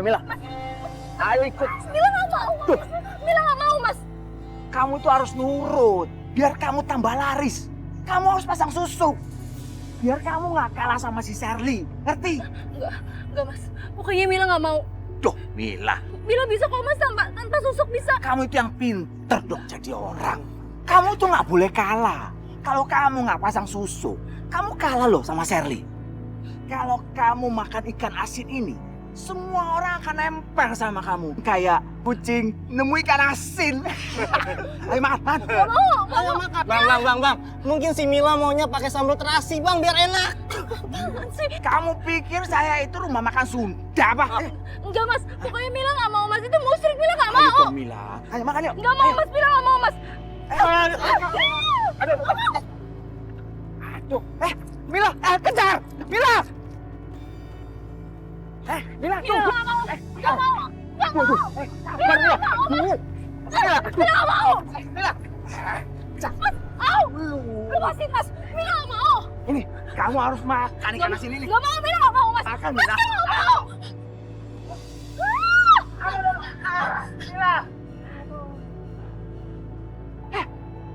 Ayo Mila. Ayo ikut. Mila nggak mau, Mas. Mila nggak mau, Mas. Kamu tuh harus nurut. Biar kamu tambah laris. Kamu harus pasang susu. Biar kamu nggak kalah sama si Sherly. Ngerti? Enggak, Mas. Pokoknya Mila nggak mau. Duh, Mila. Mila bisa kok, Mas, tanpa susuk bisa. Kamu itu yang pinter dong jadi orang. Kamu tuh nggak boleh kalah. Kalau kamu nggak pasang susu, kamu kalah loh sama Sherly. Kalau kamu makan ikan asin ini, semua orang akan nempel sama kamu. Kayak kucing nemu ikan asin. Ayo makan. Nggak mau. Ayo makan. Bang. Mungkin si Mila maunya pakai sambal terasi, Bang, biar enak. Kamu pikir saya itu rumah makan Sunda, apa? Enggak, Mas. Pokoknya Mila nggak mau, Mas. Itu musyrik. Mila nggak Ayo mau. dong, Mila. Ayo makan yuk. Nggak mau, Ayo. Mas. Mila nggak mau, Mas. Aduh. Mila, kejar. Mila. Mila, Mila nggak mau. Nggak mau. Nggak mau. Mila nggak mau, Mas. Mila nggak mau. Mila. Mas, au. Lepasin, Mas. Mila nggak mau. Ini, kamu harus makan ikan asin ini. Nggak mau, Mila nggak mau, Mas. Makan, Mas, Mila. Mila nggak mau. Mila.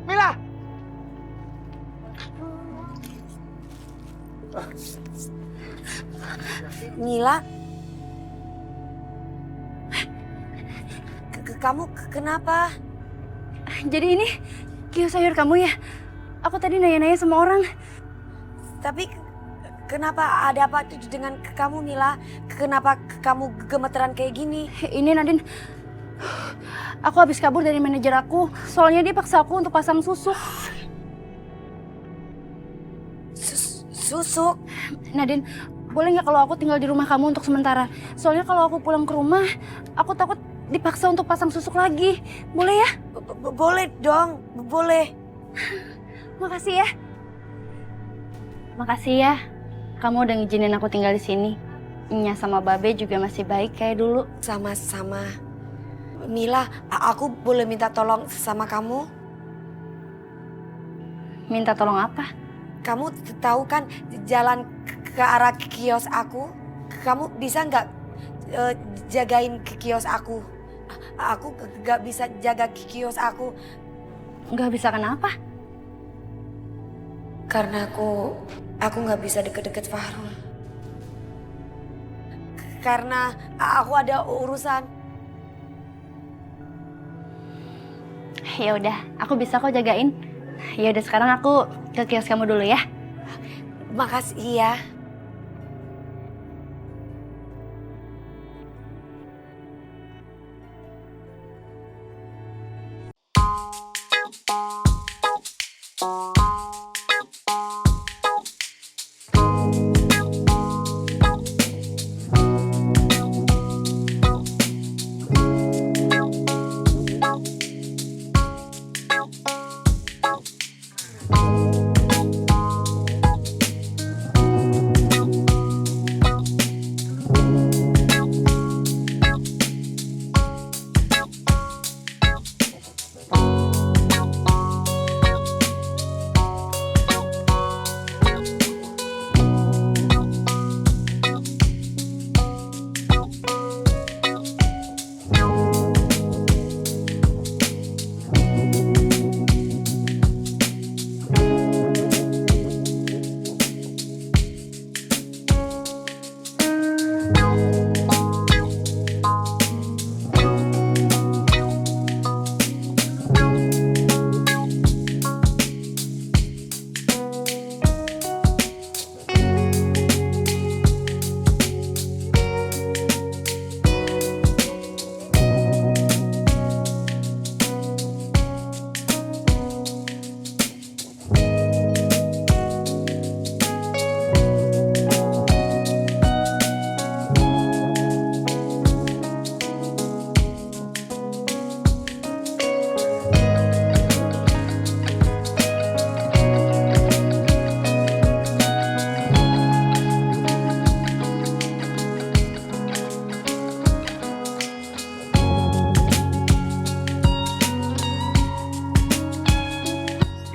Mila. Mila? Kamu kenapa? Jadi ini kios sayur kamu ya? Aku tadi nanya-nanya sama orang. Tapi kenapa ada apa dengan kamu, Mila? Kenapa kamu gemeteran kayak gini? Ini Nadine, aku habis kabur dari manajer aku. Soalnya dia paksa aku untuk pasang susuk. Susuk? Nadine, boleh nggak kalau aku tinggal di rumah kamu untuk sementara? Soalnya kalau aku pulang ke rumah, aku takut dipaksa untuk pasang susuk lagi. Boleh ya? Boleh dong, boleh. Makasih ya. Makasih ya. Kamu udah ngizinin aku tinggal di sini. Nya sama Babe juga masih baik kayak dulu. Sama-sama. Mila, aku boleh minta tolong sama kamu? Minta tolong apa? Kamu tahu kan jalan ke arah kios aku? Kamu bisa nggak jagain kios aku? Aku nggak bisa jaga kios aku. Nggak bisa kenapa? Karena aku nggak bisa deket-deket Fahrul. Karena aku ada urusan. Ya udah, aku bisa kok jagain. Ya udah sekarang aku ke kios kamu dulu ya. Makasih ya.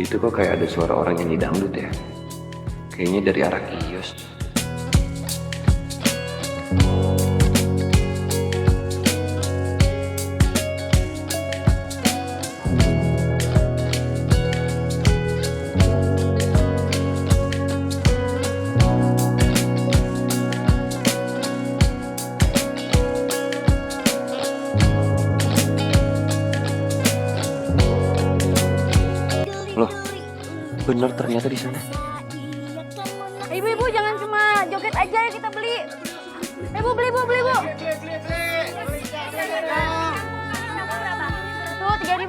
Itu kok kayak ada suara orang nyanyi dangdut ya? Kayaknya dari arah kios. Bener ternyata di sana. Ibu-ibu jangan cuma joget aja ya kita beli. Ibu beli bu. Tuh 3.000.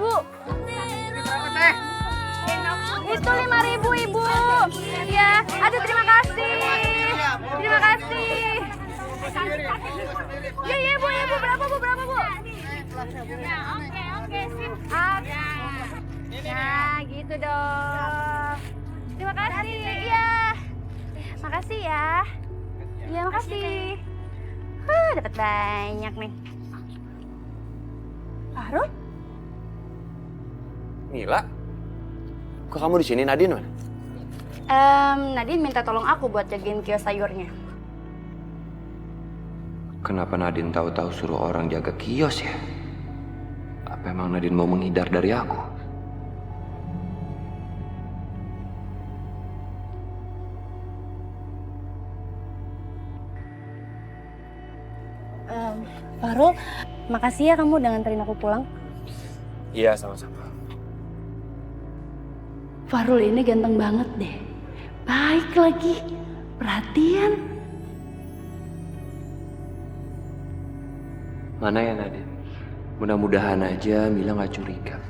Itu 5.000 ibu. Iya. Aduh terima kasih. Terima kasih. Iya bu. Berapa bu? Oke sip. Nah gitu dong. Terima kasih. Iya. Makasih ya. Iya makasih. Dapat banyak nih. Farul? Mila? Kok kamu di sini, Nadine mana? Nadine minta tolong aku buat jagain kios sayurnya. Kenapa Nadine tahu-tahu suruh orang jaga kios ya? Apa emang Nadine mau menghindar dari aku? Farul, makasih ya kamu udah nganterin aku pulang. Iya, sama-sama. Farul ini ganteng banget deh. Baik lagi, perhatian. Mana ya Nadine? Mudah-mudahan aja Mila gak curiga.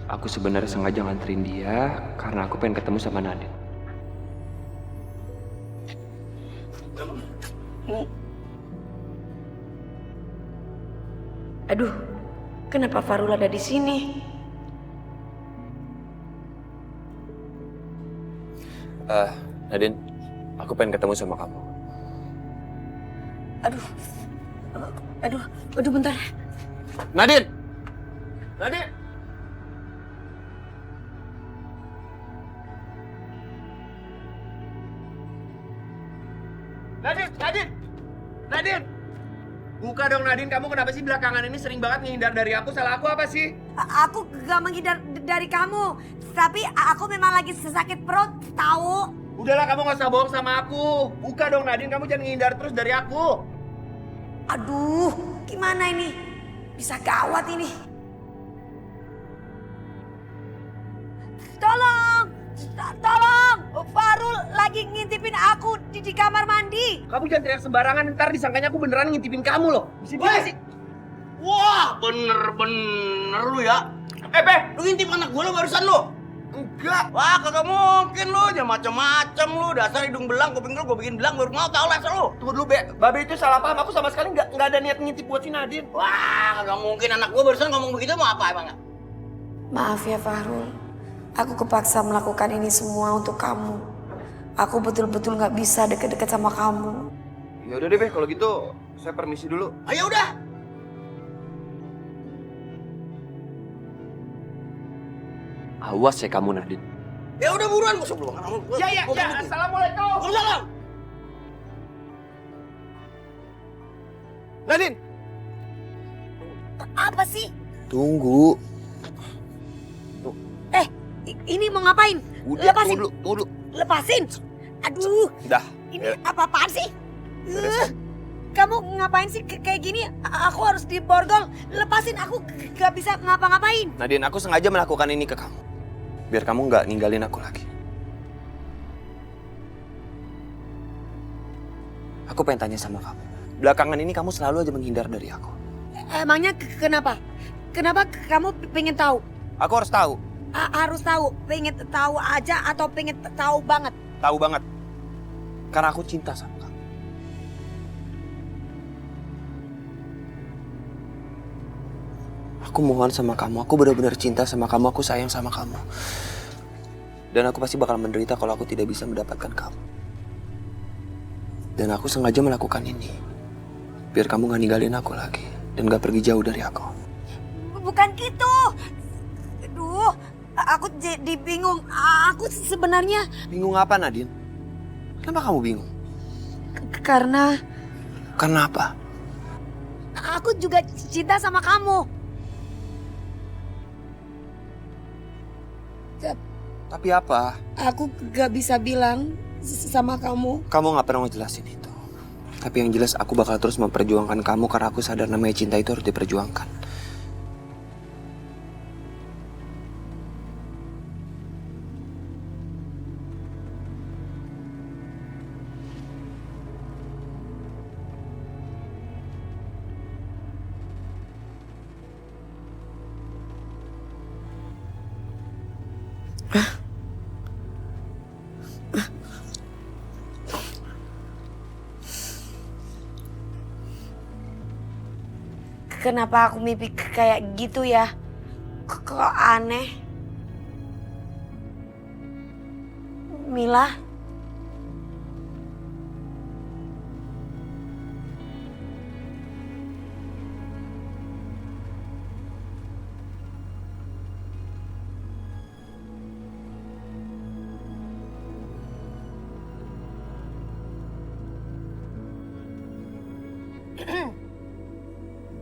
Aku sebenarnya sengaja nganterin dia karena aku pengen ketemu sama Nadine. Aduh, kenapa Farul ada di sini? Nadine, aku pengen ketemu sama kamu. Aduh bentar. Nadine! Nadine! Nadine! Buka dong Nadine, kamu kenapa sih belakangan ini sering banget menghindar dari aku? Salah aku apa sih? Aku gak menghindar dari kamu, tapi aku memang lagi sakit perut, tahu? Udahlah kamu gak usah bohong sama aku. Buka dong Nadine, kamu jangan menghindar terus dari aku. Aduh, gimana ini? Bisa gawat ini. Tolong! Farul lagi ngintipin aku di kamar mandi. Kamu jangan teriak sembarangan, ntar disangkanya aku beneran ngintipin kamu loh. Bisa sih? Wah, bener lu ya. Lu ngintip anak gue lo barusan lo? Enggak. Wah, kagak mungkin lu. Jangan macem-macem lu. Dasar hidung belang, kuping lu gue bikin belang, baru mau tau lah lu. Tunggu dulu, Babe itu salah paham. Aku sama sekali nggak ada niat ngintip buat si Nadine. Wah, kagak mungkin anak gue barusan ngomong begitu mau apa emangnya? Maaf ya Farul, aku kepaksa melakukan ini semua untuk kamu. Aku betul-betul gak bisa deket-deket sama kamu. Ya udah deh, Be, kalau gitu saya permisi dulu. Ayo udah. Awas ya kamu, Nadine. Ya udah buruan gua sebelum kamu. Ya. Assalamualaikum. Waalaikumsalam. Nadine. Apa sih? Tunggu. Ini mau ngapain? Udah, Lepasin. tunggu dulu. Lepasin. Aduh, Udah. ini apa-apaan sih? Kamu ngapain sih kayak gini? Aku harus diborgol. Lepasin, aku gak bisa ngapa-ngapain. Nadine, aku sengaja melakukan ini ke kamu. Biar kamu nggak ninggalin aku lagi. Aku pengen tanya sama kamu. Belakangan ini kamu selalu aja menghindar dari aku. Emangnya kenapa? Kenapa kamu pengen tahu? Aku harus tahu. Harus tahu? Pengen tahu aja atau pengen tahu banget? Tahu banget. Karena aku cinta sama kamu. Aku mohon sama kamu, aku benar-benar cinta sama kamu, aku sayang sama kamu. Dan aku pasti bakal menderita kalau aku tidak bisa mendapatkan kamu. Dan aku sengaja melakukan ini. Biar kamu gak ninggalin aku lagi. Dan gak pergi jauh dari aku. Bukan gitu. Aduh, aku jadi bingung. Aku sebenarnya... Bingung apa, Nadine? Kenapa kamu bingung? Karena Karena apa? aku juga cinta sama kamu. Tapi apa? Aku gak bisa bilang sama kamu. Kamu gak pernah ngejelasin itu. Tapi yang jelas aku bakal terus memperjuangkan kamu karena aku sadar namanya cinta itu harus diperjuangkan. Kenapa aku mimpi kayak gitu ya? Kok aneh? Mila?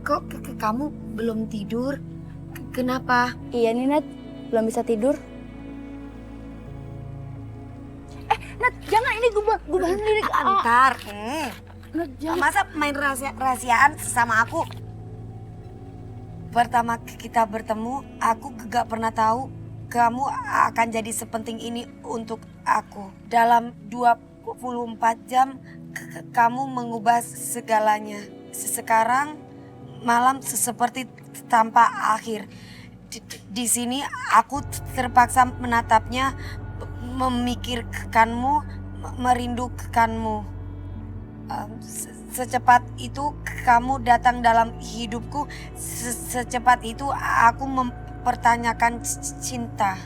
Kok kamu belum tidur? Kenapa? Iya nih Nat, belum bisa tidur. Nat, jangan, ini gue bangun diri. Antar. Nat, jangan. Masa main rahasiaan sama aku? Pertama kita bertemu, aku gak pernah tahu kamu akan jadi sepenting ini untuk aku. Dalam 24 jam, kamu mengubah segalanya. Sekarang malam seperti tanpa akhir. Di sini aku terpaksa menatapnya, memikirkanmu, merindukanmu. Secepat itu kamu datang dalam hidupku. Secepat itu aku mempertanyakan cinta.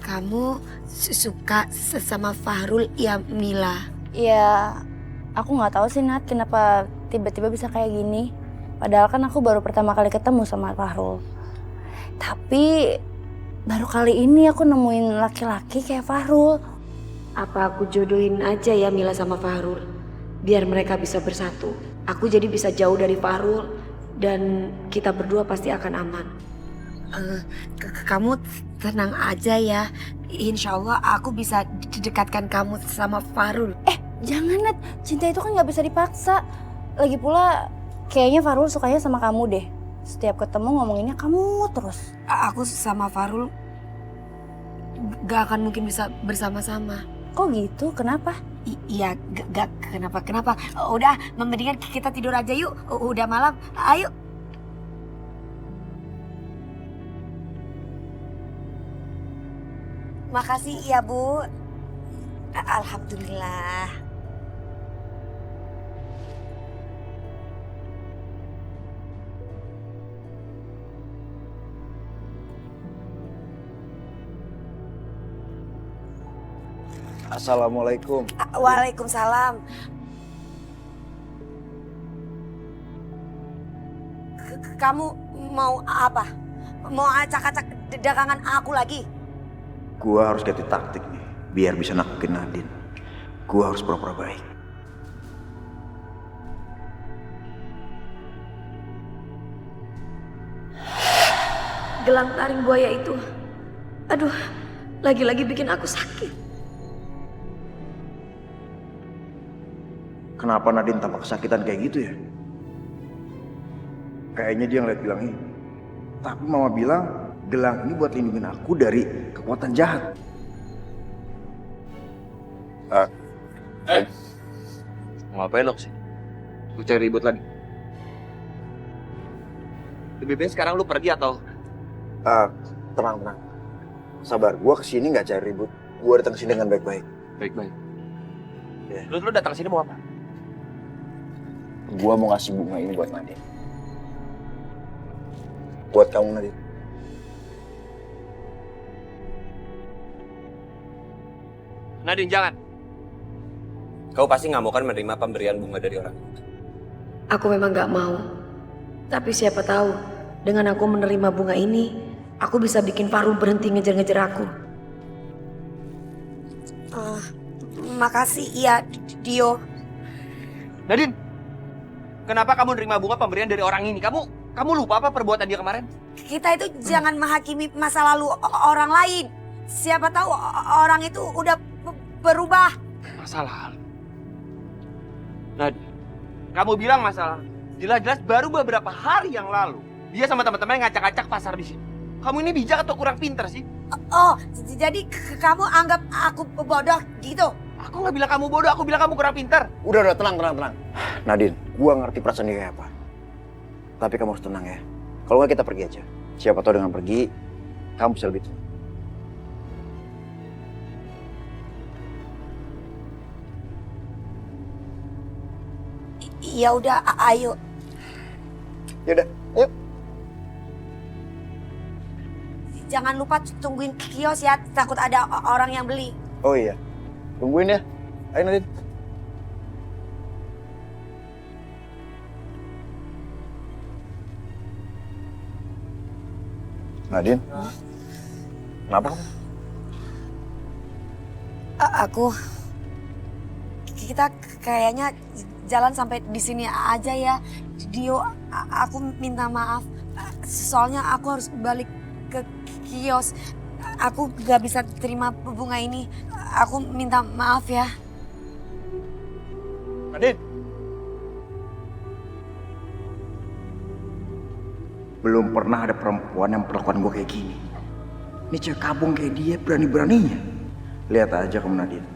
Kamu suka sama Fahrul ya Mila? Ya, aku nggak tahu sih Nat, kenapa tiba-tiba bisa kayak gini. Padahal kan aku baru pertama kali ketemu sama Fahrul. Tapi baru kali ini aku nemuin laki-laki kayak Fahrul. Apa aku jodohin aja ya Mila sama Fahrul? Biar mereka bisa bersatu. Aku jadi bisa jauh dari Fahrul dan kita berdua pasti akan aman. Kamu tenang aja ya. Insya Allah aku bisa dekatkan kamu sama Fahrul. Jangan Nat, cinta itu kan nggak bisa dipaksa. Lagi pula kayaknya Fahrul sukanya sama kamu deh. Setiap ketemu ngomonginnya kamu terus. Aku sama Fahrul gak akan mungkin bisa bersama-sama. Kok gitu? Kenapa? Iya, gak kenapa. Udah, mendingan kita tidur aja yuk. Udah malam, ayo. Makasih ya Bu. Alhamdulillah. Assalamualaikum. Waalaikumsalam. Kamu mau apa? Mau acak-acak dagangan aku lagi? Gua harus ganti taktik nih, biar bisa naklukin Nadine. Gua harus pura-pura baik. Gelang taring buaya itu, aduh, lagi-lagi bikin aku sakit. Kenapa Nadine tampak kesakitan kayak gitu ya? Kayaknya dia ngeliat gelang ini. Tapi mama bilang gelang ini buat lindungin aku dari kekuatan jahat. Ngapain lo sih? Lu cari ribut lagi? Lebih baik sekarang lu pergi atau? Tenang. Sabar, gua kesini nggak cari ribut. Gua datang kesini dengan baik-baik. Baik-baik. Ya. Lu datang sini mau apa? Gua mau ngasih bunga ini buat Nadine. Buat kamu Nadine. Nadine, jangan. Kau pasti nggak mau kan menerima pemberian bunga dari orang itu? Aku memang gak mau. Tapi siapa tahu dengan aku menerima bunga ini, aku bisa bikin Fahrul berhenti ngejar-ngejar aku. Makasih ya Dio. Nadine, kenapa kamu nerima bunga pemberian dari orang ini? Kamu lupa apa perbuatan dia kemarin? Kita itu jangan menghakimi masa lalu orang lain. Siapa tahu orang itu udah berubah. Masa lalu? Nadine, kamu bilang masa lalu. Jelas-jelas baru beberapa hari yang lalu dia sama teman-temannya ngacak-ngacak pasar di sini. Kamu ini bijak atau kurang pintar sih? Oh, jadi kamu anggap aku bodoh gitu? Aku nggak bilang kamu bodoh, aku bilang kamu kurang pintar. Udah, tenang. Nadine, gua ngerti perasaan dia kayak apa. Tapi kamu harus tenang ya. Kalau nggak kita pergi aja. Siapa tahu dengan pergi, kamu bisa lebih tenang. Ya udah, ayo. Yaudah, yuk. Jangan lupa tungguin kios ya, takut ada orang yang beli. Oh iya, tungguin ya. Ayo Nadine. Nadine, kenapa kamu? Aku, kita kayaknya jalan sampai di sini aja ya. Dio, aku minta maaf. Soalnya aku harus balik ke kios. Aku gak bisa terima bunga ini. Aku minta maaf ya. Nadine. Belum pernah ada perempuan yang perlakuan gue kayak gini. Ini cewek kabung kayak dia berani-beraninya. Lihat aja kamu Nadine.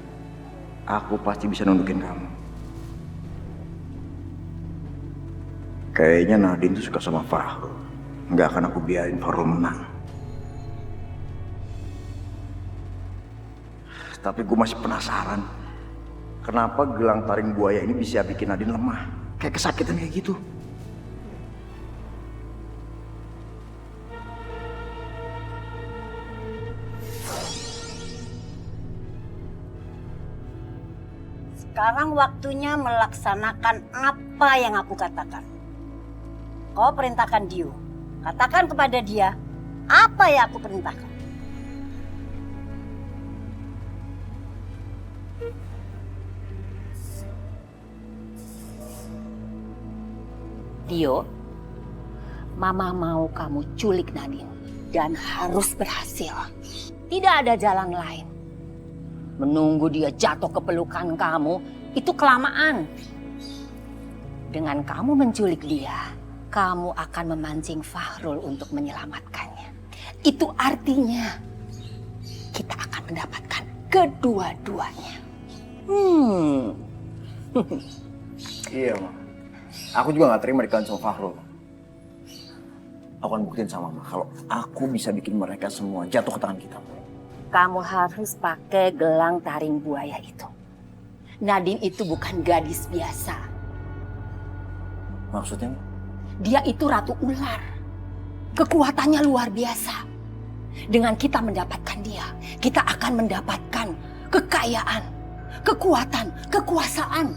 Aku pasti bisa nundukin kamu. Kayaknya Nadine tuh suka sama Fahrul. Nggak akan aku biarin Fahrul menang. Tapi gue masih penasaran. Kenapa gelang taring buaya ini bisa bikin Nadine lemah? Kayak kesakitan kayak gitu. Sekarang waktunya melaksanakan apa yang aku katakan. Kau perintahkan Dio. Katakan kepada dia apa yang aku perintahkan. Dio, Mama mau kamu culik Nadine dan harus berhasil. Tidak ada jalan lain. Menunggu dia jatuh ke pelukan kamu, itu kelamaan. Dengan kamu menculik dia, kamu akan memancing Fahrul untuk menyelamatkannya. Itu artinya kita akan mendapatkan kedua-duanya. Iya, Ma. Aku juga gak terima dikalian sama Fahrul. Aku akan buktiin sama Mama kalau aku bisa bikin mereka semua jatuh ke tangan kita. Kamu harus pakai gelang taring buaya itu. Nadine itu bukan gadis biasa. Maksudnya? Dia itu ratu ular. Kekuatannya luar biasa. Dengan kita mendapatkan dia, kita akan mendapatkan kekayaan, kekuatan, kekuasaan.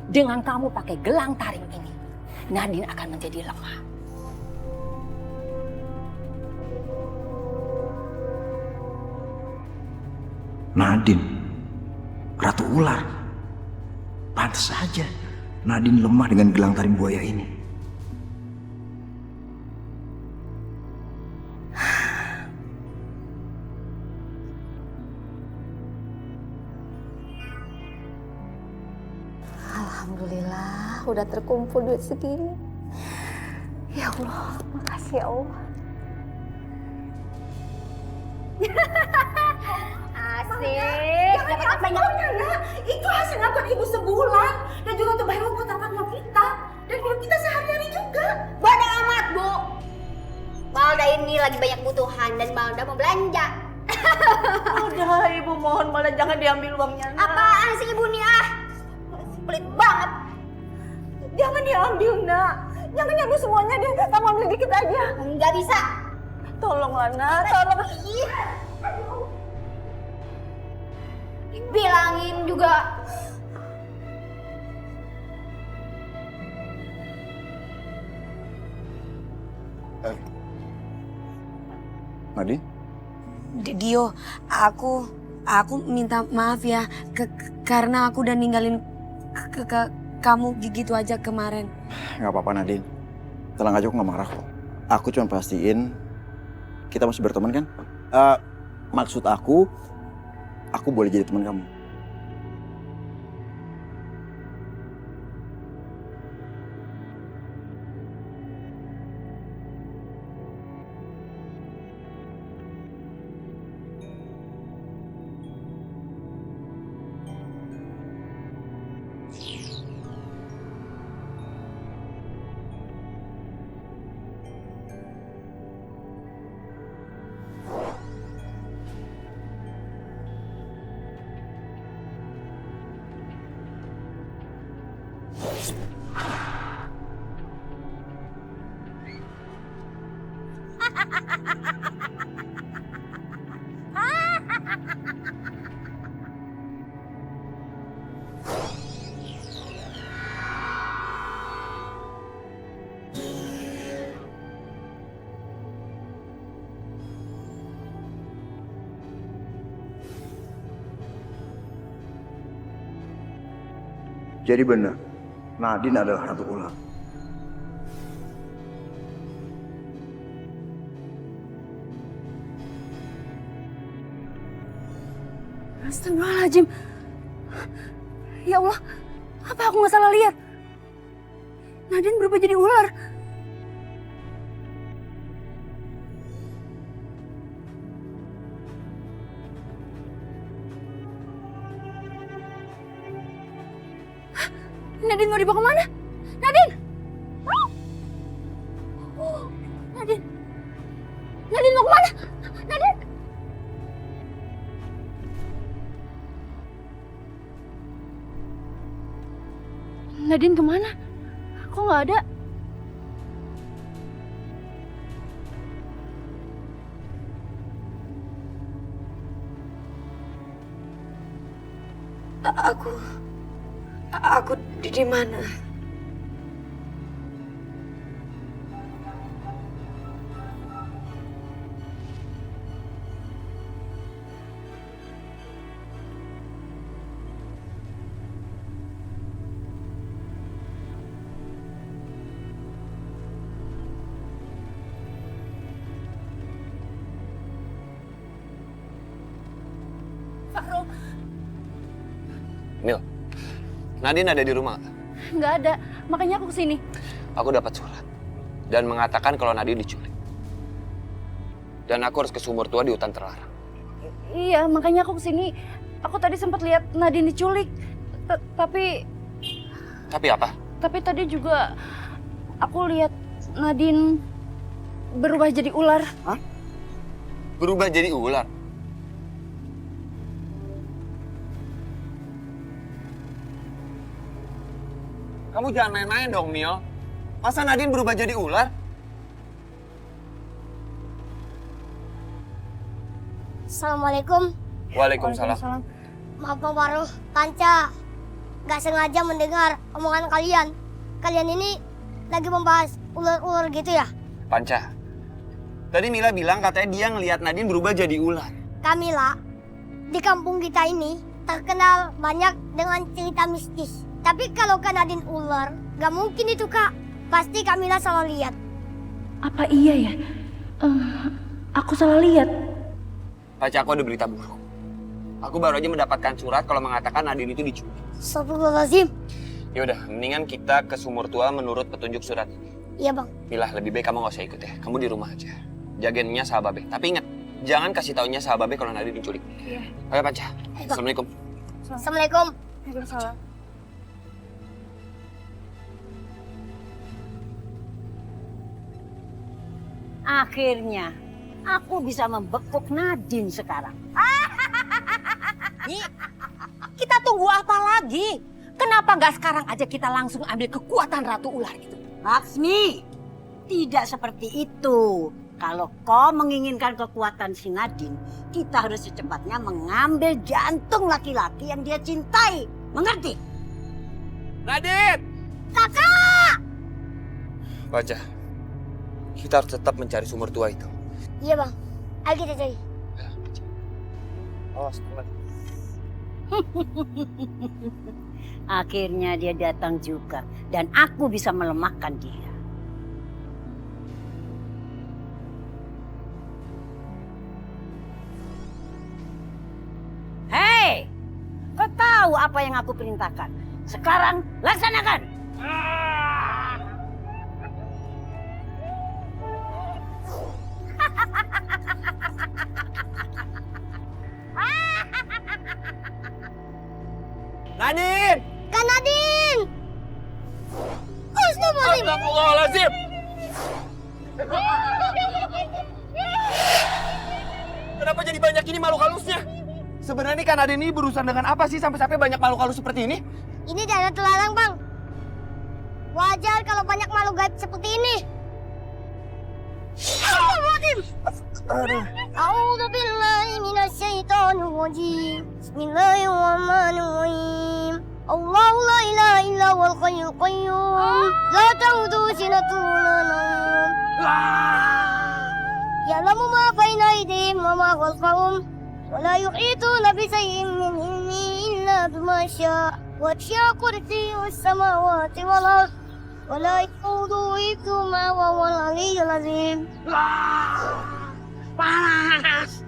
Dengan kamu pakai gelang taring ini, Nadine akan menjadi lemah. Nadine, ratu ular. Pantas saja Nadine lemah dengan gelang taring buaya ini. Alhamdulillah udah terkumpul duit segini. Ya Allah, makasih ya Allah. Asik, dapat banyak. Itu hasil ngabur ibu sebulan dan juga untuk bayar kontrakan rumah kita dan hidup kita sehari-hari juga. Bodoh amat, Bu. Malda ini lagi banyak kebutuhan dan Malda mau belanja. Udah ibu mohon malah jangan diambil uangnya. Apaan sih ibu nih ah? Pelit banget. Jangan diambil nak. Jangan diambil semuanya deh. Kamu ambil dikit aja. Nggak bisa. Tolonglah nak, tolong. Bilangin juga. Nadine? Dio, aku minta maaf ya karena aku udah ninggalin kamu gitu aja kemarin. Gak apa-apa Nadine. Tenang aja, aku gak marah kok. Aku cuma pastiin kita masih berteman kan? Maksud aku boleh jadi teman kamu. Jadi benar, Nadine adalah ratu ular. Astagfirullahaladzim. Ya Allah, apa aku nggak salah lihat? Nadine berubah jadi ular. Nadine mau dibawa kemana? Nadine! Nadine! Nadine mau kemana? Nadine! Nadine kemana? Kok nggak ada? Aku di mana? Fahrul, Mil, Nadine ada di rumah nggak? nggak ada. Makanya aku kesini. Aku dapat surat dan mengatakan kalau Nadine diculik. Dan aku harus ke sumur tua di hutan terlarang. Iya, makanya aku kesini. Aku tadi sempat lihat Nadine diculik. Tapi apa? Tapi tadi juga aku lihat Nadine berubah jadi ular. Hah? Berubah jadi ular? Kamu jangan main-main dong, Mil. Masa Nadine berubah jadi ular? Assalamualaikum. Waalaikumsalam. Maaf Pak Fahrul, Panca gak sengaja mendengar omongan kalian. Kalian ini lagi membahas ular-ular gitu ya? Panca, tadi Mila bilang katanya dia ngelihat Nadine berubah jadi ular. Kamila, di kampung kita ini terkenal banyak dengan cerita mistis. Tapi kalau Kak Nadine ular, gak mungkin itu Kak. Pasti Kamila salah lihat. Apa iya ya? Aku salah lihat. Panca, aku ada berita buruk. Aku baru aja mendapatkan surat kalau mengatakan Nadine itu diculik. Astagfirullahaladzim. Yaudah, mendingan kita ke sumur tua menurut petunjuk surat ini. Iya Bang. Mila, lebih baik kamu gak usah ikut ya. Kamu di rumah aja. Jagainnya sahabat Babe. Tapi ingat, jangan kasih taunya sahabat Babe kalau Nadine diculik. Iya. Ayo Panca. Assalamualaikum. Assalamualaikum. Waalaikumsalam. Akhirnya aku bisa membekuk Nadine sekarang. Kita tunggu apa lagi? Kenapa nggak sekarang aja kita langsung ambil kekuatan Ratu Ular itu? Laksmi, tidak seperti itu. Kalau kau menginginkan kekuatan si Nadine, kita harus secepatnya mengambil jantung laki-laki yang dia cintai. Mengerti? Nadine! Kakak! Panca, kita harus tetap mencari sumur tua itu. Iya Bang. Ayo kita cari. Awas, teman. Akhirnya dia datang juga dan aku bisa melemahkan dia. Hei, kau tahu apa yang aku perintahkan? Sekarang laksanakan. Nadine! Kak Nadine! Astagfirullahaladzim! Kenapa jadi banyak ini makhluk halusnya? Sebenarnya Kak Nadine ini berurusan dengan apa sih sampai banyak makhluk halus seperti ini? Ini daerah terlarang Bang. Wajar kalau banyak makhluk gaib seperti ini. A'udzu billahi minasyaitonir rajim. Bismillahirrahmanirrahim. Allahu la ilaha illa huwal hayyul qayyum. La ta'khudhuhu sinatun wa la nawm. Ya'lamu ma baina aydihim wa ma khalfahum. Wa la yuhituna bi shay'in min ilmihi illa bima sha'a. Wasi'a kursiyyuhu as-samawati wal ardh. Wa la yaquduhu hifdhuhuma wa huwal 'aliyyul 'azim. Panas.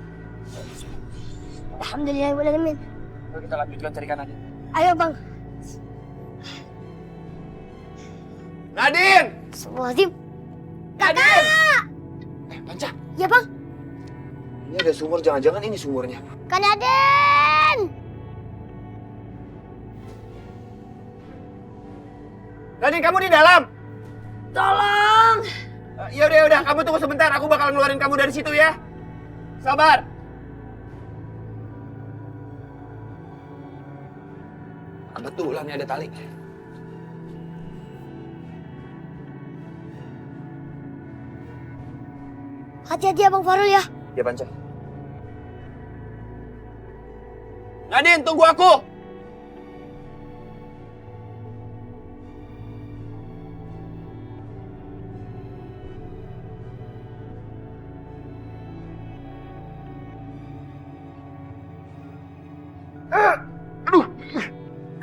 Alhamdulillahirrahmanirrahim. Kita lanjutkan cari Nadine. Ayo bang. Nadine! Astagfirullahaladzim. Kakak! Panca, Ya bang. ini ada sumur, jangan-jangan ini sumurnya. Kak Nadine! Nadine, kamu di dalam? Tolong! Ya udah, kamu tunggu sebentar. Aku bakal ngeluarin kamu dari situ ya. Sabar. Kebetulan nih ada tali. Hati-hati ya Bang Farul ya. Ya Panca. Nadine, tunggu aku.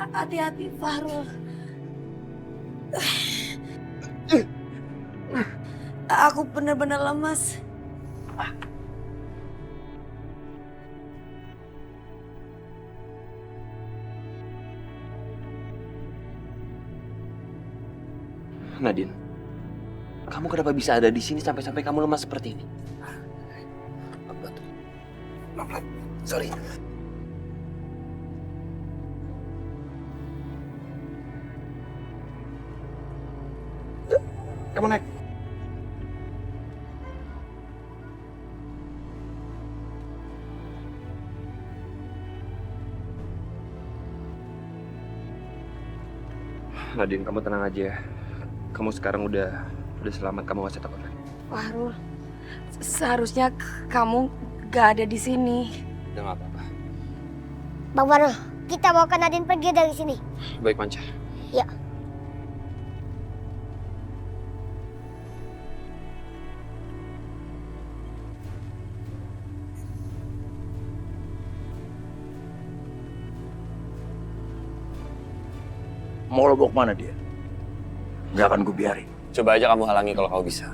Hati-hati Farul. Aku benar-benar lemas. Nadine, kamu kenapa bisa ada di sini sampai kamu lemah seperti ini? Sorry. Kamu naik. Nadine, kamu tenang aja ya. Kamu sekarang udah selamat, kamu gak usah takut lagi. Farul, seharusnya kamu gak ada di sini. Udah gak apa-apa. Bang Farul, kita bawa Kak Nadine pergi dari sini. Baik, Panca. Ya. Mau lo bawa kemana dia? Gak akan gue biarin. Coba aja kamu halangi kalau kau bisa.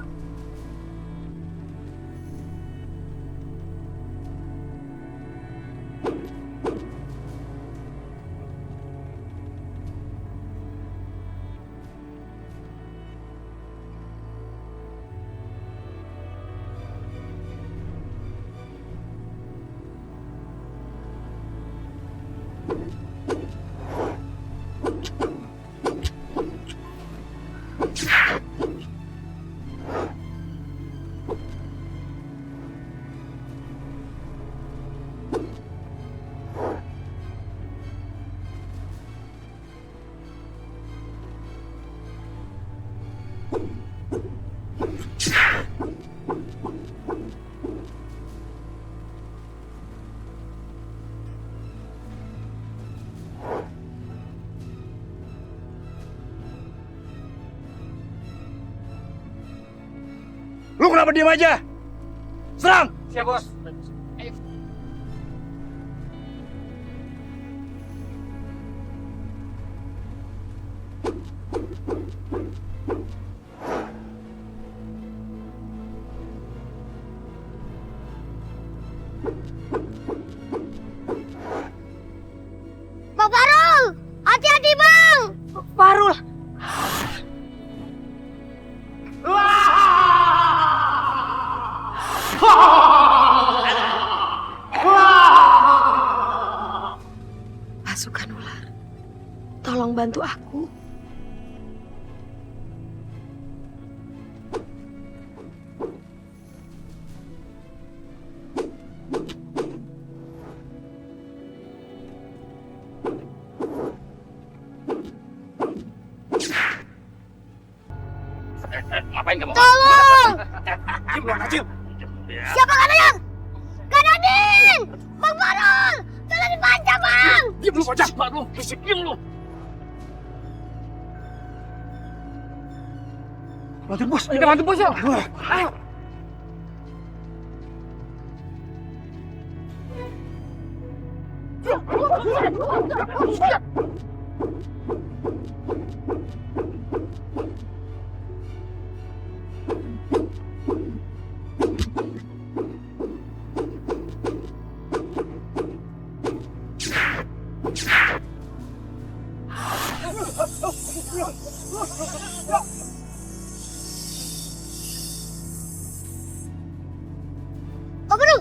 Lu kenapa diam aja? Serang! Siap, Bos. Bang Farul, hati-hati Bang. Farul, pasukan ular, tolong bantu aku. ngapain kamu? Tolong! Cium dong, cium. Siapa kalian? Kak Nadine! Bang Farul! Tolong dibaca, Bang! Diam lu, bocah. Mak lu, bisik diam lu. Lanjut bos. Kita bantu bos ya. Ayo. Apa lu?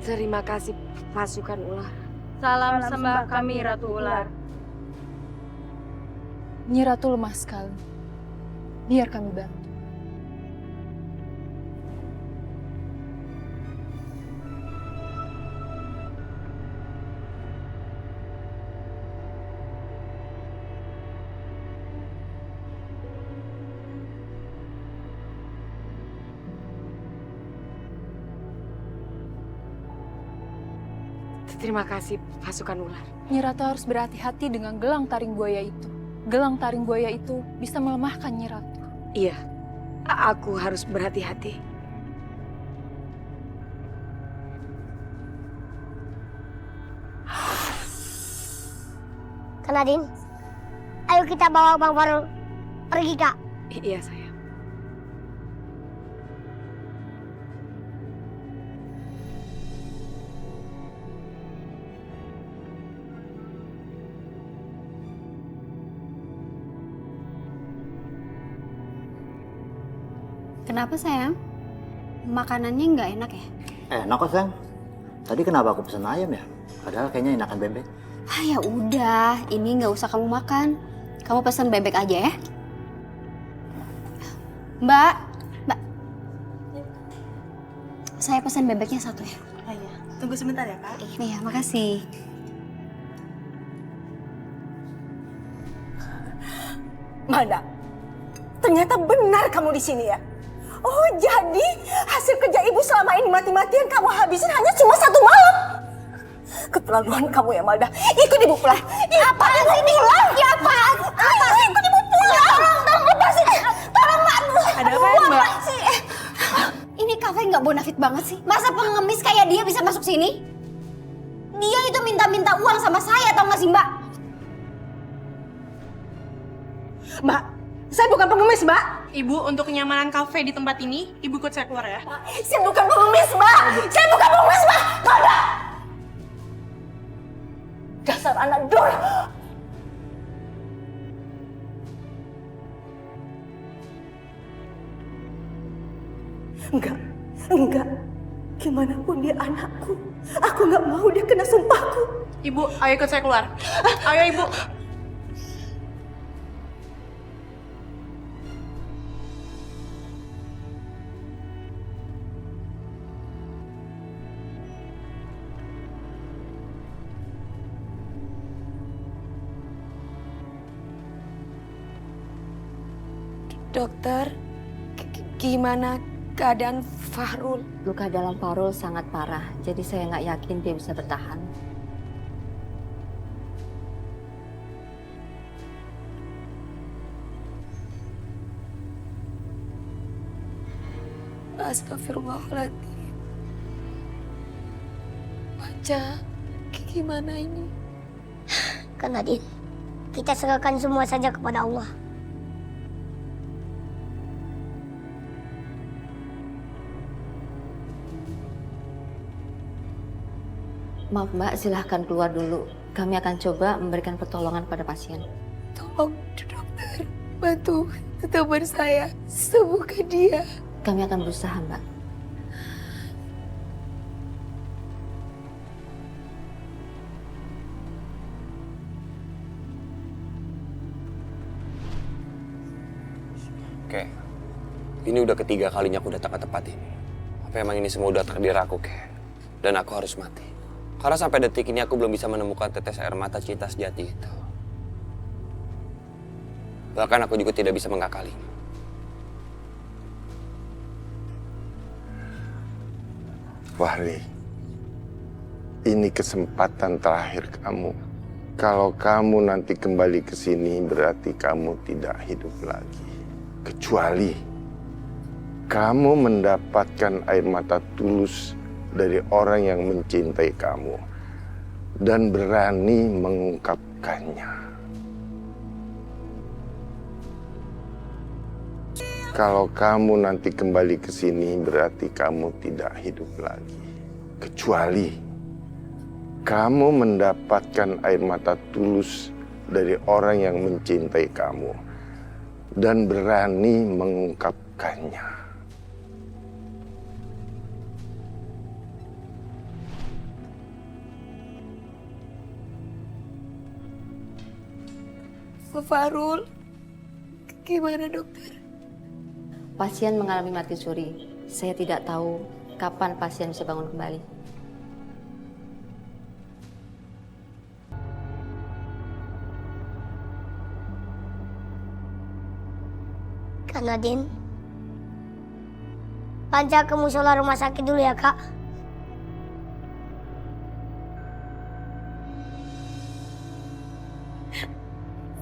Terima kasih pasukan ular. Salam sembah kami Ratu Ular. Nyi Ratu lemah sekali. Biar kami bantu. Terima kasih pasukan ular. Nyi Ratu harus berhati-hati dengan gelang taring buaya itu. Gelang taring buaya itu bisa melemahkan Nyi Ratu. Iya, aku harus berhati-hati. Kak Nadine, ayo kita bawa Bang Farul pergi, Kak. Iya, sayang. Kenapa sayang? Makanannya nggak enak ya? Enak kok sayang. Tadi kenapa aku pesen ayam ya? Padahal kayaknya enakan bebek. Ah ya udah, ini nggak usah kamu makan. Kamu pesan bebek aja ya. Mbak, Mbak. Saya pesan bebeknya satu ya. Oh iya, tunggu sebentar ya, Kak. Iya, makasih. Mana? Ternyata benar kamu di sini ya. Oh, jadi hasil kerja ibu selama ini mati-matian kamu habisin hanya cuma 1 malam. Keterlaluan kamu ya, Malda. Ikut ibu pulang. Apaan ibu pulang? Ya apaan? Ikut ibu pulang. Tolong lepasin. Tolong, Mbak. Ada apa ya, Mbak? Ini kafe nggak bonafit banget sih. Masa pengemis kayak dia bisa masuk sini? Dia itu minta-minta uang sama saya, tau nggak sih, Mbak? Mbak, saya bukan pengemis, Mbak. Ibu, untuk kenyamanan kafe di tempat ini, Ibu ikut saya keluar ya. Saya bukan pengemis, Mbak. Saya bukan pengemis, Mbak. Malda! Dasar anak dor. Enggak. Gimana pun dia anakku. Aku nggak mau dia kena sumpahku. Ibu, ayo ikut saya keluar. Ayo, Ibu. Dokter, gimana keadaan Fahrul? Luka dalam Fahrul sangat parah, jadi saya nggak yakin dia bisa bertahan. Astagfirullahaladzim. Baca, gimana ini? Kak Nadine, kita serahkan semua saja kepada Allah. Maaf Mbak, silahkan keluar dulu. Kami akan coba memberikan pertolongan pada pasien. Tolong dokter, bantu teman saya, sembuhkan dia. Kami akan berusaha Mbak. Oke, Ini udah ketiga kalinya aku datang ke tempat ini. Apa emang ini semua udah takdir aku, Kek? Dan aku harus mati. Karena sampai detik ini aku belum bisa menemukan tetes air mata cinta sejati itu. Bahkan aku juga tidak bisa mengakali. Fahri, ini kesempatan terakhir kamu. Kalau kamu nanti kembali ke sini, berarti kamu tidak hidup lagi. Kecuali kamu mendapatkan air mata tulus dari orang yang mencintai kamu dan berani mengungkapkannya. Kalau kamu nanti kembali ke sini, berarti kamu tidak hidup lagi. Kecuali kamu mendapatkan air mata tulus dari orang yang mencintai kamu dan berani mengungkapkannya. Fahrul, gimana dokter? Pasien mengalami mati suri. Saya tidak tahu kapan pasien bisa bangun kembali. Kak Nadine, Panca ke musola rumah sakit dulu ya, Kak.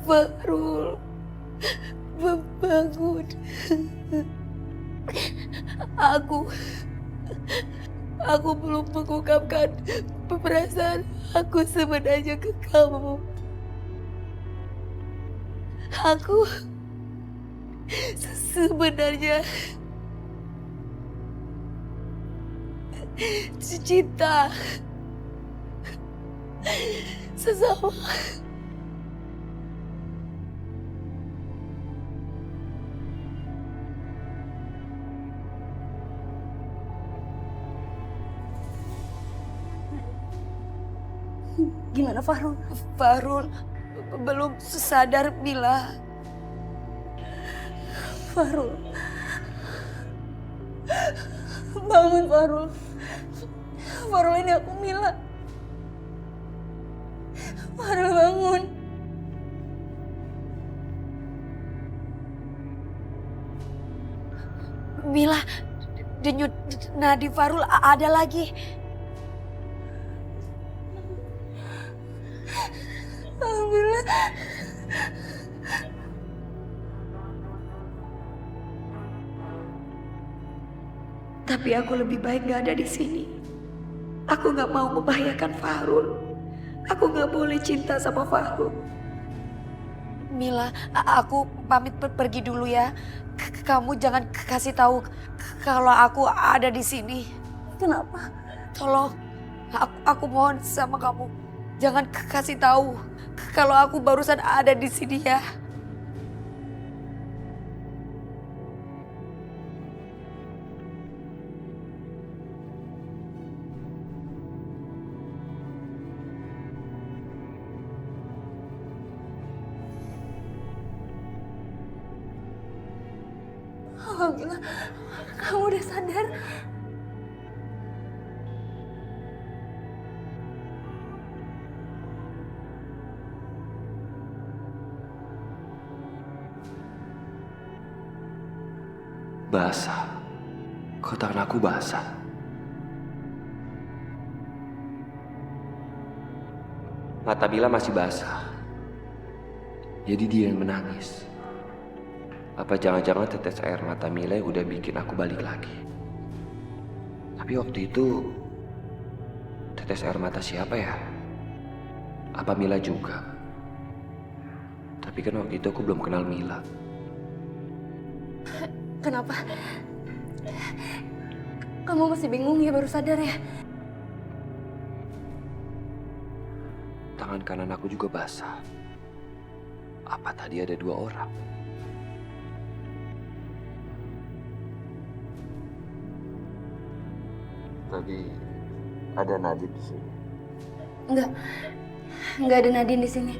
Fahrul, bangun. Aku belum mengungkapkan perasaan aku sebenarnya ke kamu. Aku sebenarnya cinta sesama. Gimana Fahrul? Fahrul belum sadar, Mila. Fahrul. Bangun Fahrul. Fahrul, ini aku Mila. Fahrul bangun. Mila, denyut nadi Fahrul ada lagi. Alhamdulillah. Tapi aku lebih baik gak ada di sini. Aku gak mau membahayakan Fahrul. Aku gak boleh cinta sama Fahrul. Mila, aku pamit pergi dulu ya. Kamu jangan kasih tahu kalau aku ada di sini. Kenapa? Tolong, aku mohon sama kamu. Jangan kasih tahu kalau aku barusan ada di sini ya. Alhamdulillah, kamu udah sadar. Basah. Kok tangan aku basah? Mata Mila masih basah. Jadi dia yang menangis. Apa jangan-jangan tetes air mata Mila yang udah bikin aku balik lagi? Tapi waktu itu tetes air mata siapa ya? Apa Mila juga? Tapi kan waktu itu aku belum kenal Mila. Kenapa? Kamu masih bingung ya, baru sadar ya? Tangan kanan aku juga basah. Apa tadi ada dua orang? Tadi ada Nadine di sini. Enggak ada Nadine di sini.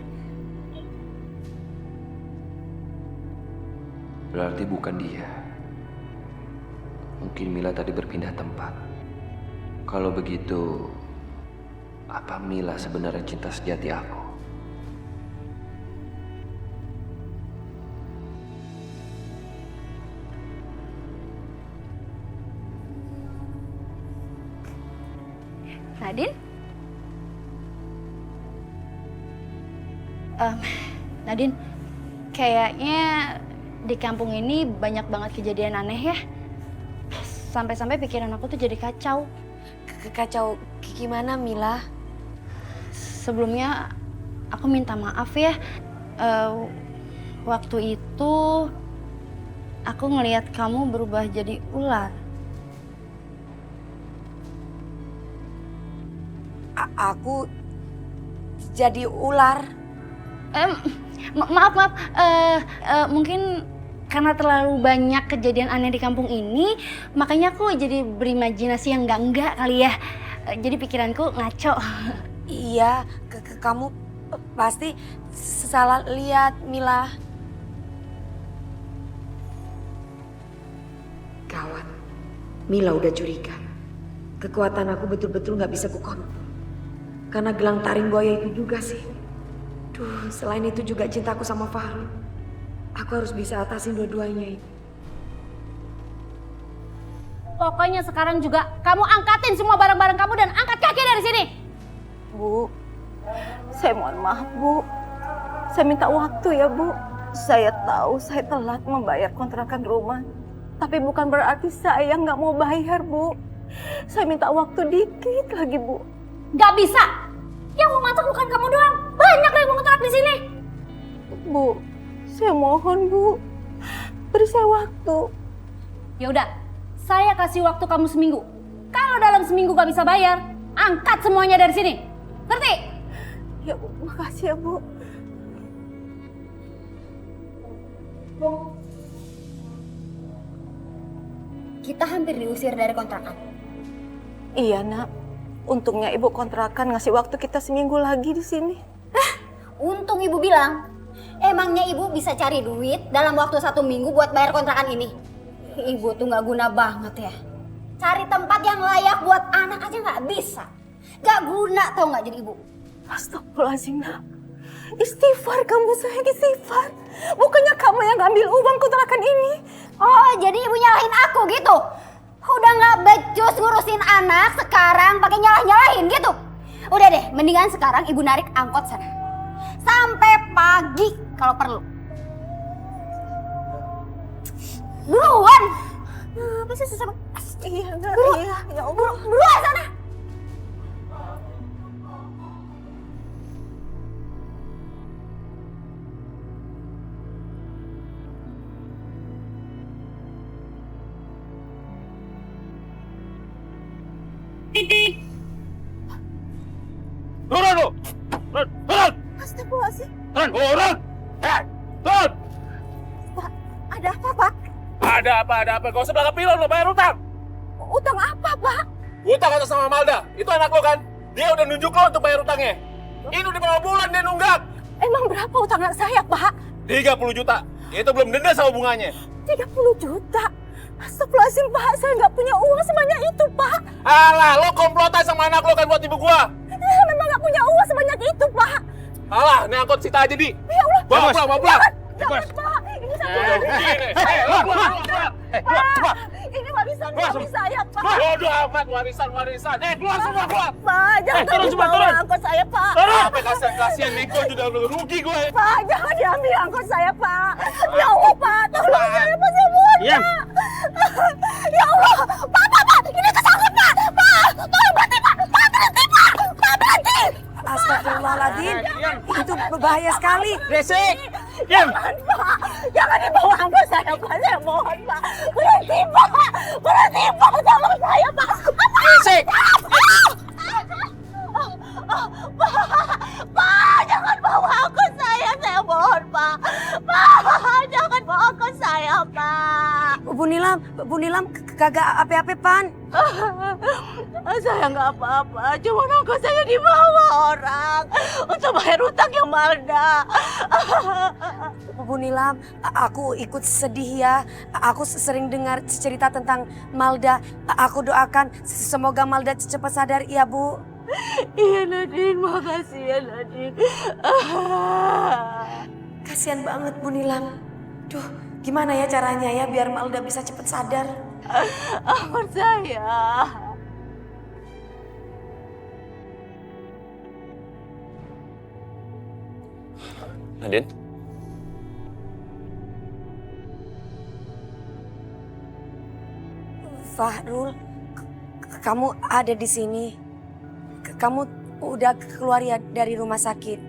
Berarti bukan dia. Mungkin Mila tadi berpindah tempat. Kalau begitu, apa Mila sebenarnya cinta sejati aku? Nadine? Nadine, kayaknya di kampung ini banyak banget kejadian aneh ya. Sampai-sampai pikiran aku tuh jadi kacau. Kacau gimana, Mila? Sebelumnya aku minta maaf ya. Waktu itu aku ngelihat kamu berubah jadi ular. Aku jadi ular. Maaf. Mungkin karena terlalu banyak kejadian aneh di kampung ini, makanya aku jadi berimajinasi yang enggak kali ya. Jadi pikiranku ngaco. Iya, kamu pasti salah lihat, Mila. Gawat, Mila udah curiga. Kekuatan aku betul-betul nggak bisa kukontrol. Karena gelang taring buaya itu juga sih. Duh, selain itu juga cintaku sama Fahrul. Aku harus bisa atasin dua-duanya ini. Pokoknya sekarang juga kamu angkatin semua barang-barang kamu dan angkat kaki dari sini. Bu, saya mohon maaf, Bu. Saya minta waktu ya, Bu. Saya tahu saya telat membayar kontrakan rumah. Tapi bukan berarti saya nggak mau bayar, Bu. Saya minta waktu dikit lagi, Bu. Gak bisa. Yang mau masak bukan kamu doang. Banyak yang mau kontrak di sini. Bu, saya mohon, Bu. Beri saya waktu. Ya udah, saya kasih waktu kamu seminggu. Kalau dalam seminggu gak bisa bayar, angkat semuanya dari sini. Ngerti? Ya, Bu. Makasih ya, Bu. Kita hampir diusir dari kontrakan. Iya, Nak. Untungnya ibu kontrakan ngasih waktu kita seminggu lagi di sini. Untung ibu bilang, emangnya ibu bisa cari duit dalam waktu 1 minggu buat bayar kontrakan ini? Ibu tuh gak guna banget ya. Cari tempat yang layak buat anak aja gak bisa. Gak guna tau gak jadi ibu. Astagfirullahaladzim, Nak. Istighfar kamu, sayang, istighfar. Bukannya kamu yang ngambil uang kontrakan ini. Oh, jadi ibu nyalahin aku gitu? Udah gak becus ngurusin anak, sekarang pakai nyalah-nyalahin gitu? Udah deh, mendingan sekarang ibu narik angkot sana. Sampai pagi kalau perlu. Buruan! Apa sih susah banget? Iya, Nak. Iya, ya Allah. Buruan sana! Turun lu! Turun! Astagfirullahaladzim. Turun! Turun! Pak, ada apa, Pak? Ada apa? Gak usah belakang pilon, lo bayar utang! Utang apa, Pak? Utang atas nama Malda, itu anak lo kan? Dia udah nunjuk lo untuk bayar utangnya. Ini udah berapa bulan dia nunggak? Emang berapa utang saya, Pak? 30 juta. Itu belum denda sama bunganya. 30 juta? Astagfirullahaladzim, Pak. Saya nggak punya uang sebanyak itu, Pak. Alah, lo komplotan sama anak lo kan buat ibu gua. Saya memang nggak punya uang sebanyak itu, Pak. Alah, ini angkot Sita aja, Di. Ya Allah. Bawa pulang. Jangan, Pak. Ini satu Keluar. Ini warisan suami saya, Pak. Bodoh amat, warisan. Keluar semua, keluar. Pak, jangan dibawa angkot saya, Pak. Sampai kasihan Niko juga rugi gue. Pak, jangan diambil angkot saya, Pak. Ya Allah, Pak. Tolong saya, Pak. Saya mohon, Iya. Pak. Ya Allah. Pak. Ini kesangkut, Pak. Pak, tolong berhenti, Pak. Pak, berhenti, Pak. Pak, berhenti. Astagfirullahaladzim, itu berbahaya sekali. Resik. Jangan, Pak. Jangan dibawa angkot saya, Pak. Saya mohon, Pak. Berhenti, Pak. Berhenti, Pak. Tolong saya, Pak. Resik. Pak, jangan bawa angkot saya mohon, Pak. Pak, jangan bawa angkot saya, Pak. Bu Nilam, kagak apa-apa, Pan. Saya nggak apa-apa, cuma ongkos saya dibawa orang untuk bayar utang yang Malda. Bu Nilam, aku ikut sedih ya. Aku sering dengar cerita tentang Malda. Aku doakan semoga Malda cepat sadar ya, Bu. Iya Nadine, makasih ya Nadine. Kasihan banget Bu Nilam. Duh, gimana ya caranya ya biar Malda bisa cepat sadar? Ampun saya. Nadine? Fahrul, kamu ada di sini. Kamu udah keluar ya dari rumah sakit?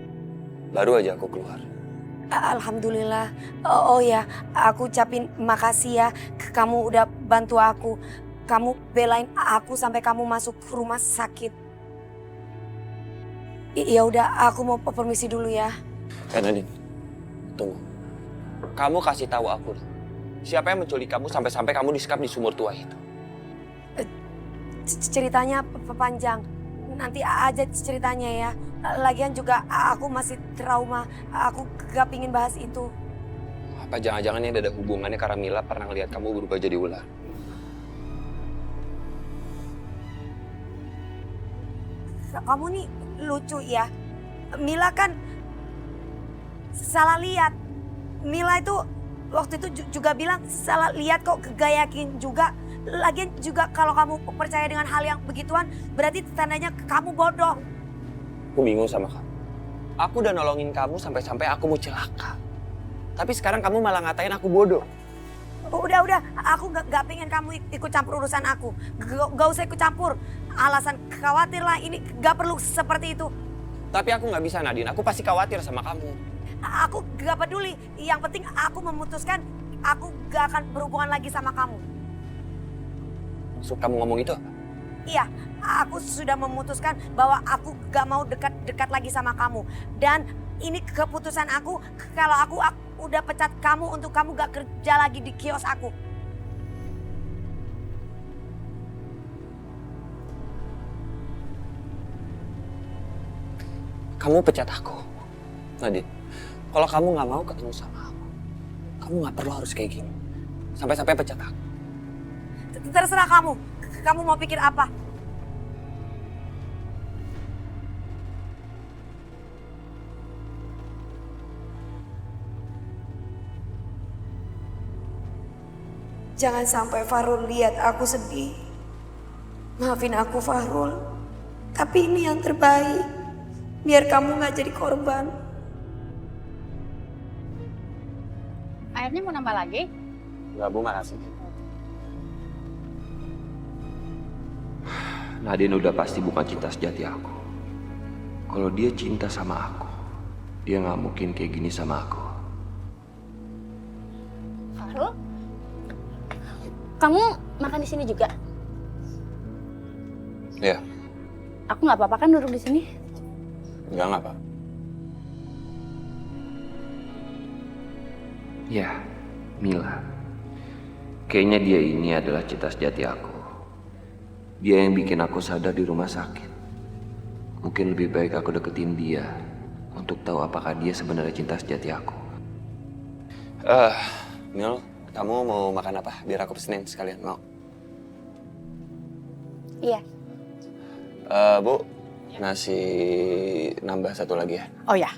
Baru aja aku keluar. Alhamdulillah. Oh ya, aku ucapin makasih ya. Kamu udah bantu aku. Kamu belain aku sampai kamu masuk rumah sakit. Ya udah, aku mau permisi dulu ya. Nadine, tunggu. Kamu kasih tahu aku dong. Siapa yang menculik kamu sampai kamu disekap di sumur tua itu? Ceritanya panjang. Nanti aja ceritanya ya. Lagian juga aku masih trauma. Aku gak pingin bahas itu. Apa jangan-jangan ini ada hubungannya karena Mila pernah ngeliat kamu berubah jadi ular? Kamu nih lucu ya. Mila kan salah lihat. Mila itu waktu itu juga bilang salah lihat kok, gak yakin juga. Lagian juga kalau kamu percaya dengan hal yang begituan, berarti tandanya kamu bodoh. Aku bingung sama kamu. Aku udah nolongin kamu sampai aku mau celaka. Tapi sekarang kamu malah ngatain aku bodoh. Udah, aku gak pengen kamu ikut campur urusan aku. Gak usah ikut campur. Alasan khawatir lah, ini gak perlu seperti itu. Tapi aku gak bisa Nadine, aku pasti khawatir sama kamu. Aku gak peduli, yang penting aku memutuskan aku gak akan berhubungan lagi sama kamu. Maksud kamu ngomong itu apa? Iya, aku sudah memutuskan bahwa aku gak mau dekat-dekat lagi sama kamu. Dan ini keputusan aku, kalau aku udah pecat kamu untuk kamu gak kerja lagi di kios aku. Kamu pecat aku. Nadine, kalau kamu gak mau ketemu sama aku, kamu gak perlu harus kayak gini. Sampai-sampai pecat aku. Terserah kamu. Kamu mau pikir apa? Jangan sampai Fahrul lihat aku sedih. Maafin aku Fahrul. Tapi ini yang terbaik. Biar kamu gak jadi korban. Airnya mau nambah lagi? Enggak, Bu, makasih. Nadine udah pasti bukan cinta sejati aku. Kalau dia cinta sama aku, dia nggak mungkin kayak gini sama aku. Fahrul? Kamu makan di sini juga? Iya. Aku nggak apa-apa kan duduk di sini? Enggak apa. Ya, Mila. Kayaknya dia ini adalah cinta sejati aku. Dia yang bikin aku sadar di rumah sakit. Mungkin lebih baik aku deketin dia untuk tahu apakah dia sebenarnya cinta sejati aku. Mil, kamu mau makan apa? Biar aku pesenin sekalian, mau? Iya. Bu, nasi nambah satu lagi ya. Oh ya.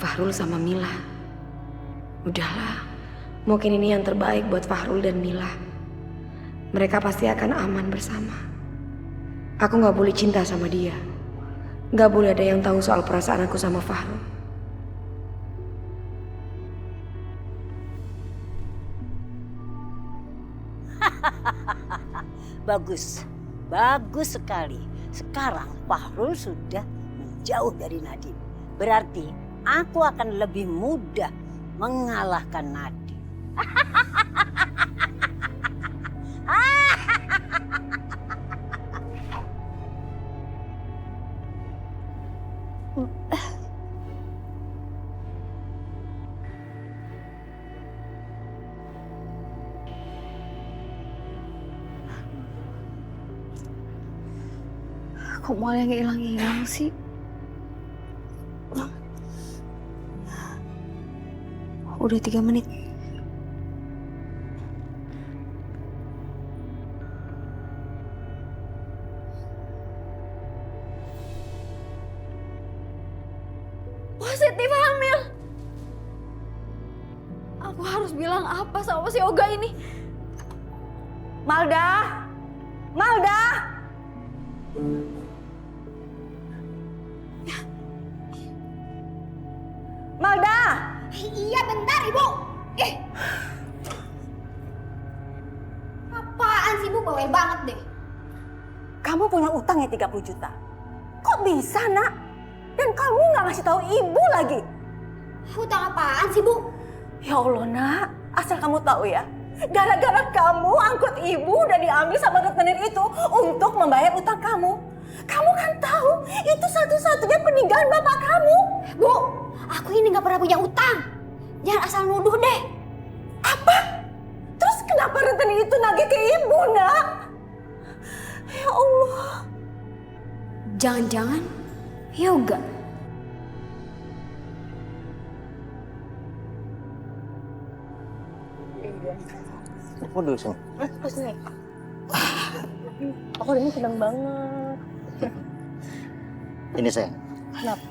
Fahrul sama Mila. Udahlah, mungkin ini yang terbaik buat Fahrul dan Mila. Mereka pasti akan aman bersama. Aku gak boleh cinta sama dia. Gak boleh ada yang tahu soal perasaan aku sama Fahrul. Bagus, bagus sekali. Sekarang Fahrul sudah menjauh dari Nadine. Berarti aku akan lebih mudah mengalahkan Nadine. Kok malah nggak hilang-hilang sih? Udah 3 menit. Positif hamil. Aku harus bilang apa sama si Oga ini? Malda! Malda! Malda! Iya bentar Ibu. Apaan sih Ibu, bawel banget deh. Kamu punya utang ya 30 juta. Kok bisa nak? Dan kamu nggak ngasih tahu ibu lagi. Utang apaan sih Bu? Ya Allah nak, asal kamu tahu ya. Gara-gara kamu angkut ibu udah diambil sama retenir itu untuk membayar utang kamu. Kamu kan tahu itu satu-satunya peninggalan bapak kamu. Bu, aku ini nggak pernah punya utang. Jangan asal nuduh deh. Apa? Terus kenapa retenir itu nagih ke ibu nak? Ya Allah. Jangan-jangan Yoga. Aku dulu sini. Terus nih. Aku ini senang banget. Ini sayang. Kenapa?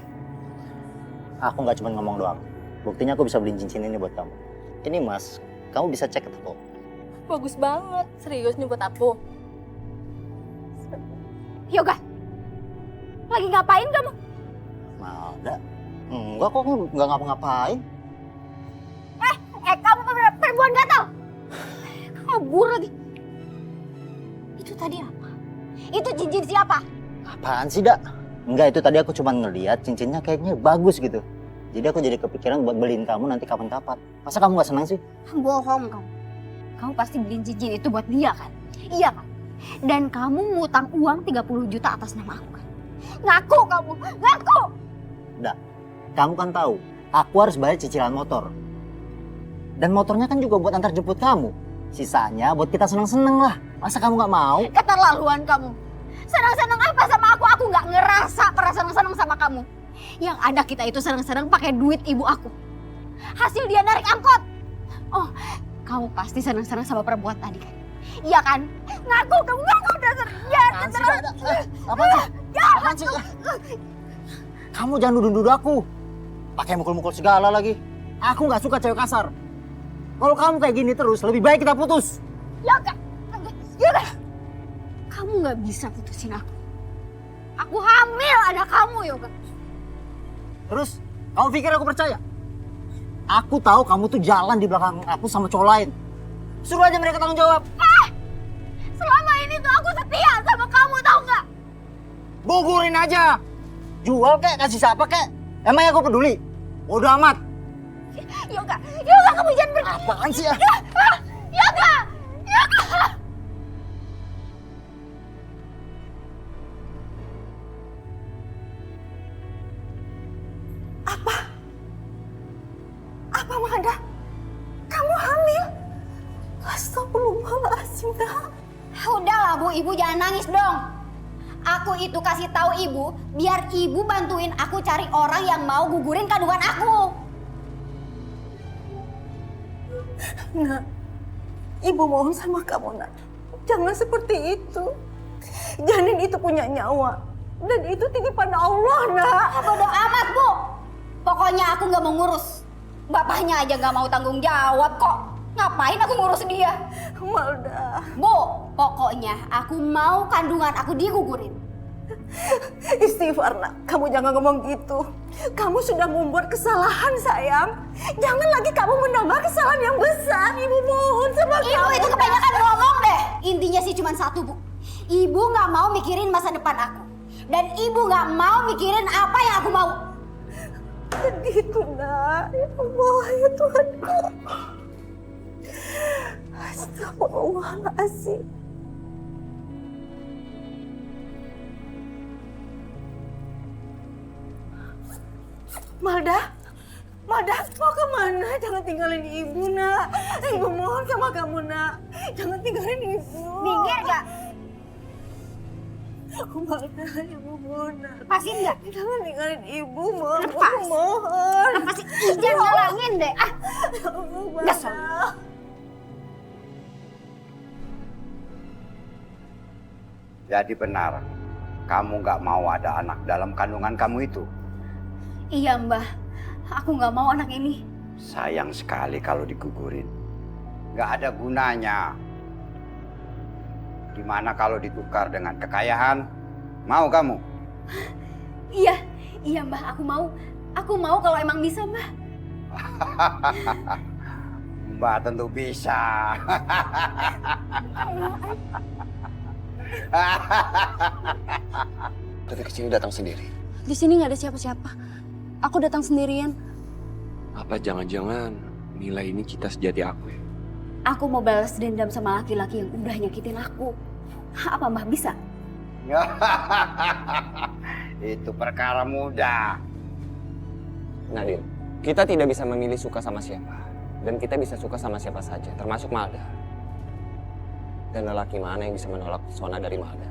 Aku nggak cuma ngomong doang. Buktinya aku bisa beliin cincin ini buat kamu. Ini mas, kamu bisa cek ke toko. Bagus banget. Serius nih buat aku. Yoga, lagi ngapain kamu? Malda, enggak kok, nggak ngapa-ngapain. Kamu perempuan gatal. Kabur lagi. Itu tadi apa? Itu cincin siapa? Apaan sih, Dak? Enggak, itu tadi aku cuma ngeliat cincinnya kayaknya bagus gitu. Jadi aku jadi kepikiran buat beliin kamu nanti kapan-kapan. Masa kamu nggak senang sih? Bohong kamu. Kamu pasti beliin cincin itu buat dia kan? Iya kan? Dan kamu ngutang uang 30 juta atas nama aku kan? Ngaku kamu, ngaku! Dak, kamu kan tahu, aku harus bayar cicilan motor. Dan motornya kan juga buat antar jemput kamu. Sisanya buat kita seneng-seneng lah. Masa kamu nggak mau? Keterlaluan kamu. Senang-senang apa sama aku? Aku nggak ngerasa pernah senang-senang sama kamu. Yang ada kita itu senang-senang pakai duit ibu aku. Hasil dia narik angkot. Oh, kamu pasti senang-senang sama perempuan tadi kan? Iya kan? Ngaku kamu, ngaku dasar. Ya, Apaan sih? Ya, apaan sih? Kamu jangan nuduh-nuduh aku. Pakai mukul-mukul segala lagi. Aku nggak suka cewek kasar. Kalau kamu kayak gini terus, lebih baik kita putus. Yoga, Yoga, kamu nggak bisa putusin aku. Aku hamil ada kamu, Yoga. Terus, kamu pikir aku percaya? Aku tahu kamu tuh jalan di belakang aku sama cowok lain. Suruh aja mereka tanggung jawab. Selama ini tuh aku setia sama kamu, tahu nggak? Gugurin aja. Jual kek, kasih siapa kek. Emang aku peduli? Bodoh amat. Yoga, Yoga kamu jangan pergi. Apaan sih ya? Yoga, Yoga. Apa Manda? Kamu hamil? Astagfirullahaladzim, Nak. Udahlah Bu, Ibu jangan nangis dong. Aku itu kasih tahu Ibu biar Ibu bantuin aku cari orang yang mau gugurin kandungan aku. Nak, Ibu mohon sama kamu, Nak. Jangan seperti itu. Janin itu punya nyawa. Dan itu titipan Allah, Nak. Bodoh amat, Bu. Pokoknya aku nggak mau ngurus. Bapaknya aja nggak mau tanggung jawab kok. Ngapain aku ngurus dia? Malda. Bu, pokoknya aku mau kandungan aku digugurin. Istighfar, Nak. Kamu jangan ngomong gitu. Kamu sudah membuat kesalahan, sayang. Jangan lagi kamu menambah kesalahan yang besar. Ibu mohon sama kamu. Ibu itu kebanyakan ngomong deh. Intinya sih cuma satu, Bu. Ibu nggak mau mikirin masa depan aku. Dan Ibu nggak mau mikirin apa yang aku mau. Begitu, Nak. Ya Allah, ya Tuhanku. Astagfirullahaladzim. Malda, Malda, mau kemana? Jangan tinggalin ibu, nak. Ibu mohon sama kamu, nak. Jangan tinggalin ibu. Minggir gak? Malda, ibu mohon, nak. Lepasin gak? Jangan tinggalin ibu, mohon. Lepas. Ibu mohon. Lepasin. Jangan ngalangin deh. Ah. Nggak Jadi benar, kamu nggak mau ada anak dalam kandungan kamu itu? Iya, Mbah. Aku nggak mau anak ini. Sayang sekali kalau digugurin. Nggak ada gunanya. Gimana kalau ditukar dengan kekayaan? Mau kamu? Iya, iya Mbah. Aku mau kalau emang bisa, Mbah. Mbak tentu bisa. Tapi kesini datang sendiri. Di sini nggak ada siapa-siapa. Aku datang sendirian. Apa jangan-jangan Mila ini cita sejati aku ya? Aku mau balas dendam sama laki-laki yang udah nyakitin aku. Apa Mbah bisa? Itu perkara mudah. Nadine, kita tidak bisa memilih suka sama siapa. Dan kita bisa suka sama siapa saja, termasuk Malda. Dan lelaki mana yang bisa menolak pesona dari Malda?